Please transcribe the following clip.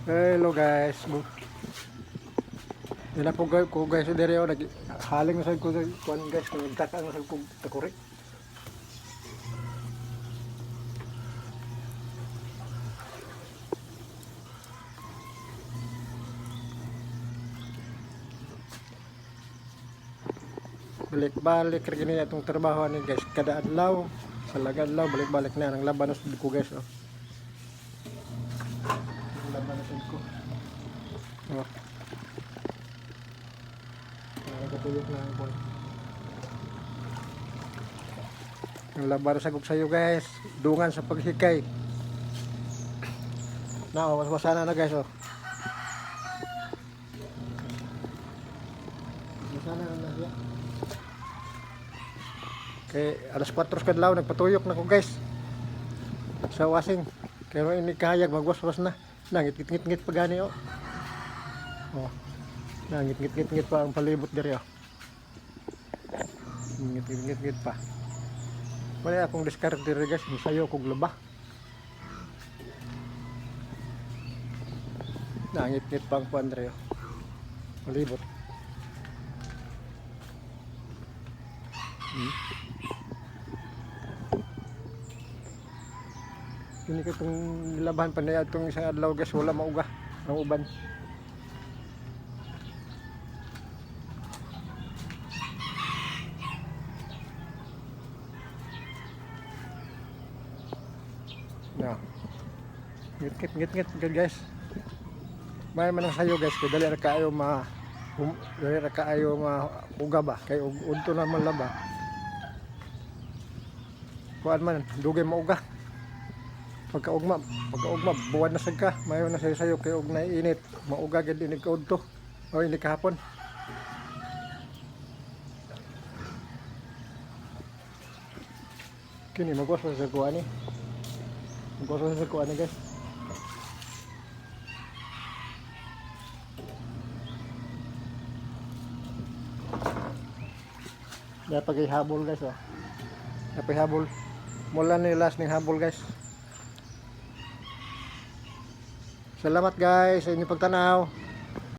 Hello guys. Dila po ko guys diri o haling na sa ko kuan guys kung nagtaka na sa ko takuri. Balik-balik rin niya itong trabaho ni guys kada adlaw sa lagadlaw balik-balik na ang labanos ko guys oh. Ang labanos ko. Oh. Nakatuyok na ang buwan. Ang labanos sagop sa iyo guys, dungan sa paghikay. Na oh, wasana na guys oh. Wasana na siya. Kay alas 4 kadlaw nagpatuyok na ko guys sa wasing kaya ini kahayag magwas-was na nangit-ngit-ngit pa gani oh. Oh nangit-ngit-ngit pa ang palibot diri oh. Ngit-ngit pa wala akong discard diri guys sayo kog laba nangit-ngit pa ang puan diri oh. Palibot Kini ko itong nilabahan pa na itong isang adlaw guys, wala mauga ang uban. No. Ngit guys. May man ang sayo guys, kay dali ra kaayo uga ba kay udto na man laba. Kuan man dugay mauga. Pagkaugma buwan na sad ka mayo na sayo kay og naiinit mauga gid ini kaudto o ini kahapon kini magwas sa kuan ni magwas sa kuan ni guys dapat habol guys oh dapat habol mula ni last ning habol guys. Salamat guys sa inyong pagtanaw.